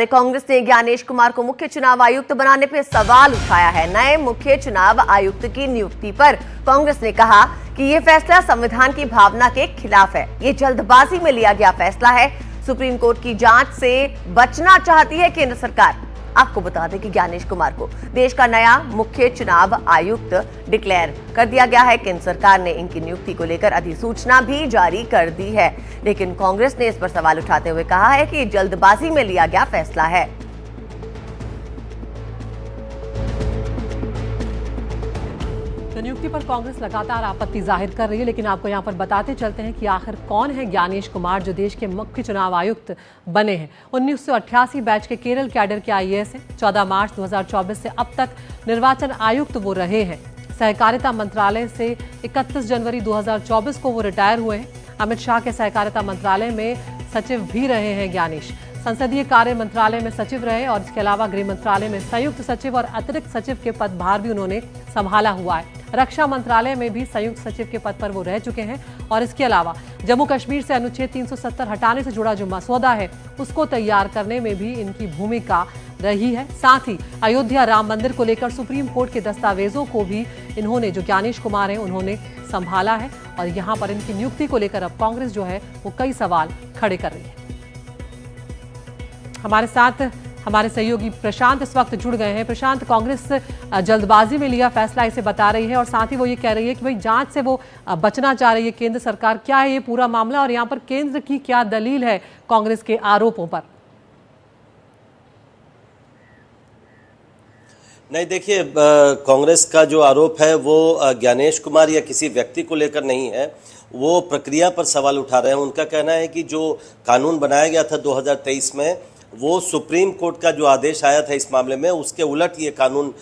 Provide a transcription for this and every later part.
कांग्रेस ने ज्ञानेश कुमार को मुख्य चुनाव आयुक्त बनाने पर सवाल उठाया है। नए मुख्य चुनाव आयुक्त की नियुक्ति पर कांग्रेस ने कहा कि ये फैसला संविधान की भावना के खिलाफ है। ये जल्दबाजी में लिया गया फैसला है। सुप्रीम कोर्ट की जांच से बचना चाहती है केंद्र सरकार। आपको बता दें कि ज्ञानेश कुमार को देश का नया मुख्य चुनाव आयुक्त डिक्लेयर कर दिया गया है। केंद्र सरकार ने इनकी नियुक्ति को लेकर अधिसूचना भी जारी कर दी है, लेकिन कांग्रेस ने इस पर सवाल उठाते हुए कहा है कि ये जल्दबाजी में लिया गया फैसला है। नियुक्ति पर कांग्रेस लगातार आपत्ति जाहिर कर रही है, लेकिन आपको यहां पर बताते चलते हैं कि आखिर कौन है ज्ञानेश कुमार जो देश के मुख्य चुनाव आयुक्त बने हैं। 1988 बैच के केरल कैडर के आईएएस हैं। 14 मार्च 2024 से अब तक निर्वाचन आयुक्त वो रहे हैं। सहकारिता मंत्रालय से 31 जनवरी 2024 को वो रिटायर हुए हैं। अमित शाह के सहकारिता मंत्रालय में सचिव भी रहे हैं ज्ञानेश। संसदीय कार्य मंत्रालय में सचिव रहे और इसके अलावा गृह मंत्रालय में संयुक्त सचिव और अतिरिक्त सचिव के पदभार भी उन्होंने संभाला हुआ है। रक्षा मंत्रालय में भी संयुक्त सचिव के पद पर वो रह चुके हैं और इसके अलावा जम्मू कश्मीर से अनुच्छेद 370 हटाने से जुड़ा जो मसौदा है उसको तैयार करने में भी इनकी भूमिका रही है। साथ ही अयोध्या राम मंदिर को लेकर सुप्रीम कोर्ट के दस्तावेजों को भी इन्होंने, जो ज्ञानेश कुमार हैं, उन्होंने संभाला है और यहाँ पर इनकी नियुक्ति को लेकर अब कांग्रेस जो है वो कई सवाल खड़े कर रही है। हमारे साथ हमारे सहयोगी प्रशांत इस वक्त जुड़ गए हैं। प्रशांत, कांग्रेस जल्दबाजी में लिया फैसला इसे बता रही है और साथ ही वो ये कह रही है कि भाई जांच से वो बचना चाह रही है केंद्र सरकार। क्या है ये पूरा मामला और यहाँ पर केंद्र की क्या दलील है कांग्रेस के आरोपों पर? नहीं, देखिए, कांग्रेस का जो आरोप है वो ज्ञानेश कुमार या किसी व्यक्ति को लेकर नहीं है, वो प्रक्रिया पर सवाल उठा रहे हैं। उनका कहना है कि जो कानून बनाया गया था 2023 में, वो सुप्रीम कोर्ट का जो आदेश आया था इस मामले में, उसके उलट ये कानून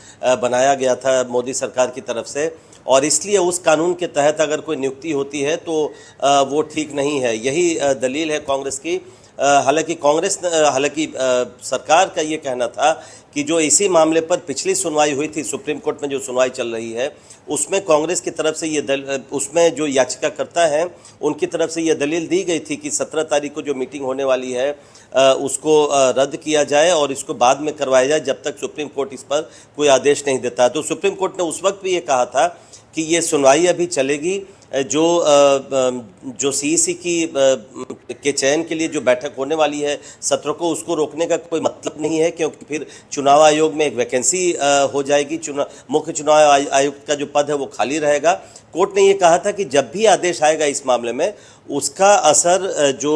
बनाया गया था मोदी सरकार की तरफ से, और इसलिए उस कानून के तहत अगर कोई नियुक्ति होती है तो वो ठीक नहीं है। यही दलील है कांग्रेस की। हालांकि सरकार का ये कहना था कि जो इसी मामले पर पिछली सुनवाई हुई थी, सुप्रीम कोर्ट में जो सुनवाई चल रही है, उसमें कांग्रेस की तरफ से उसमें जो याचिकाकर्ता हैं उनकी तरफ से ये दलील दी गई थी कि 17 तारीख को जो मीटिंग होने वाली है उसको रद्द किया जाए और इसको बाद में करवाया जाए जब तक सुप्रीम कोर्ट इस पर कोई आदेश नहीं देता। तो सुप्रीम कोर्ट ने उस वक्त भी ये कहा था कि ये सुनवाई अभी चलेगी। जो सीईसी के चयन के लिए जो बैठक होने वाली है 17 को, उसको रोकने का कोई मतलब नहीं है, क्योंकि फिर चुनाव आयोग में एक वैकेंसी हो जाएगी। मुख्य चुनाव आयुक्त का जो पद है वो खाली रहेगा। कोर्ट ने ये कहा था कि जब भी आदेश आएगा इस मामले में, उसका असर जो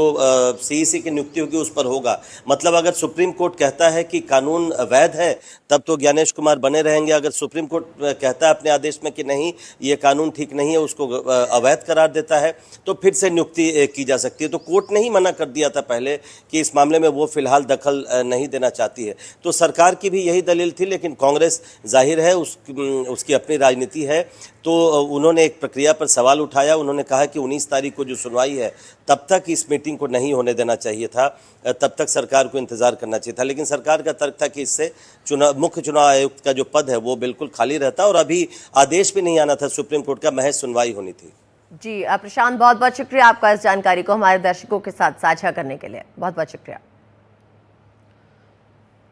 सीईसी की नियुक्ति होगी उस पर होगा। मतलब अगर सुप्रीम कोर्ट कहता है कि कानून वैध है तब तो ज्ञानेश कुमार बने रहेंगे। अगर सुप्रीम कोर्ट कहता है अपने आदेश में कि नहीं, ये कानून ठीक नहीं है, उसको अवैध करार देता है, तो फिर से नियुक्ति की जा सकती है। तो कोर्ट ने ही मना कर दिया था पहले कि इस मामले में वो फिलहाल दखल नहीं देना चाहती है। तो सरकार की भी यही दलील थी, लेकिन कांग्रेस, जाहिर है उसकी अपनी राजनीति है, तो उन्होंने एक प्रक्रिया पर सवाल उठाया। उन्होंने कहा कि 19 तारीख को जो सुनवाई है तब तक इस मीटिंग को नहीं होने देना चाहिए था, तब तक सरकार को इंतजार करना चाहिए था। लेकिन सरकार का तर्क था कि इससे मुख्य चुनाव आयुक्त का जो पद है वो बिल्कुल खाली रहता और अभी आदेश भी नहीं आना था सुप्रीम कोर्ट का, महज सुनवाई होनी थी। जी प्रशांत, बहुत बहुत शुक्रिया आपका इस जानकारी को हमारे दर्शकों के साथ साझा करने के लिए। बहुत बहुत शुक्रिया।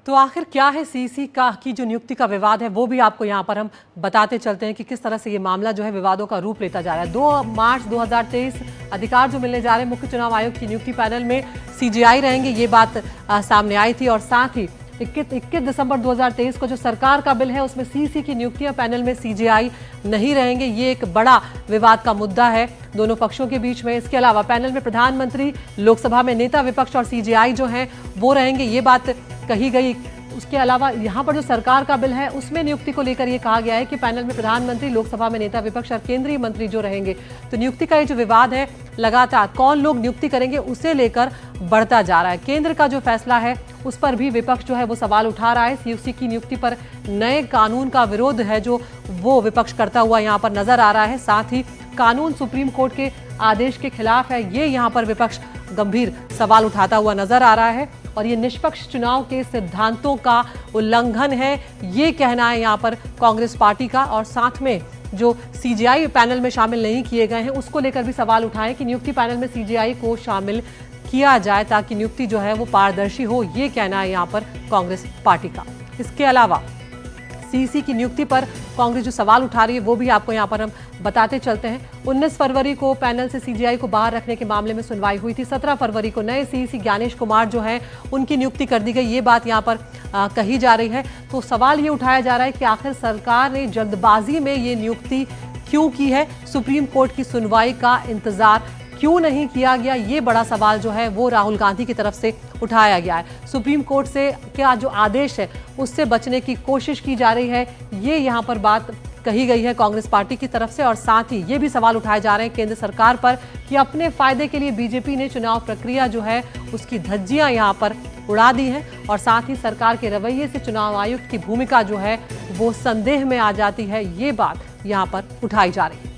तो आखिर क्या है सीईसी की जो नियुक्ति का विवाद है, वो भी आपको यहाँ पर हम बताते चलते हैं कि किस तरह से ये मामला जो है विवादों का रूप लेता जा रहा है। 2 मार्च 2023 अधिकार जो मिलने जा रहे हैं मुख्य चुनाव आयोग की नियुक्ति पैनल में सीजीआई रहेंगे, ये बात सामने आई थी। और साथ ही 21 दिसंबर 2023 को जो सरकार का बिल है उसमें सीईसी की नियुक्तियां पैनल में सीजीआई नहीं रहेंगे। ये एक बड़ा विवाद का मुद्दा है दोनों पक्षों के बीच में। इसके अलावा पैनल में प्रधानमंत्री, लोकसभा में नेता विपक्ष और सीजीआई जो हैं वो रहेंगे, ये बात कही गई। उसके अलावा यहाँ पर जो सरकार का बिल है उसमें नियुक्ति को लेकर ये कहा गया है कि पैनल में प्रधानमंत्री, लोकसभा में नेता विपक्ष और केंद्रीय मंत्री जो रहेंगे। तो नियुक्ति का ये जो विवाद है लगातार कौन लोग नियुक्ति करेंगे उसे लेकर बढ़ता जा रहा है। केंद्र का जो फैसला है उस पर भी विपक्ष जो है वो सवाल उठा रहा है। सीईसी की नियुक्ति पर नए कानून का विरोध है जो वो विपक्ष करता हुआ यहाँ पर नजर आ रहा है। साथ ही कानून सुप्रीम कोर्ट के आदेश के खिलाफ है, ये यहाँ पर विपक्ष गंभीर सवाल उठाता हुआ नजर आ रहा है और ये निष्पक्ष चुनाव के सिद्धांतों का उल्लंघन है, ये कहना है यहाँ पर कांग्रेस पार्टी का। और साथ में जो सीजीआई पैनल में शामिल नहीं किए गए हैं उसको लेकर भी सवाल उठाए कि नियुक्ति पैनल में सीजीआई को शामिल किया जाए ताकि नियुक्ति जो है वो पारदर्शी हो, ये कहना है यहाँ पर कांग्रेस पार्टी का। इसके अलावा सीसी की नियुक्ति पर कांग्रेस जो सवाल उठा रही है वो भी आपको यहाँ पर हम बताते चलते हैं। 19 फरवरी को पैनल से सीजीआई को बाहर रखने के मामले में सुनवाई हुई थी। 17 फरवरी को नए सीसी ज्ञानेश कुमार जो हैं उनकी नियुक्ति कर दी गई, ये बात यहाँ पर कही जा रही है। तो सवाल ये उठाया जा रहा है कि आखिर सरकार ने जल्दबाजी में ये नियुक्ति क्यों की है, सुप्रीम कोर्ट की सुनवाई का इंतजार क्यों नहीं किया गया, ये बड़ा सवाल जो है वो राहुल गांधी की तरफ से उठाया गया है। सुप्रीम कोर्ट से क्या जो आदेश है उससे बचने की कोशिश की जा रही है, ये यहाँ पर बात कही गई है कांग्रेस पार्टी की तरफ से। और साथ ही ये भी सवाल उठाए जा रहे हैं केंद्र सरकार पर कि अपने फायदे के लिए बीजेपी ने चुनाव प्रक्रिया जो है उसकी धज्जियां यहाँ पर उड़ा दी हैं और साथ ही सरकार के रवैये से चुनाव आयुक्त की भूमिका जो है वो संदेह में आ जाती है, ये बात यहाँ पर उठाई जा रही है।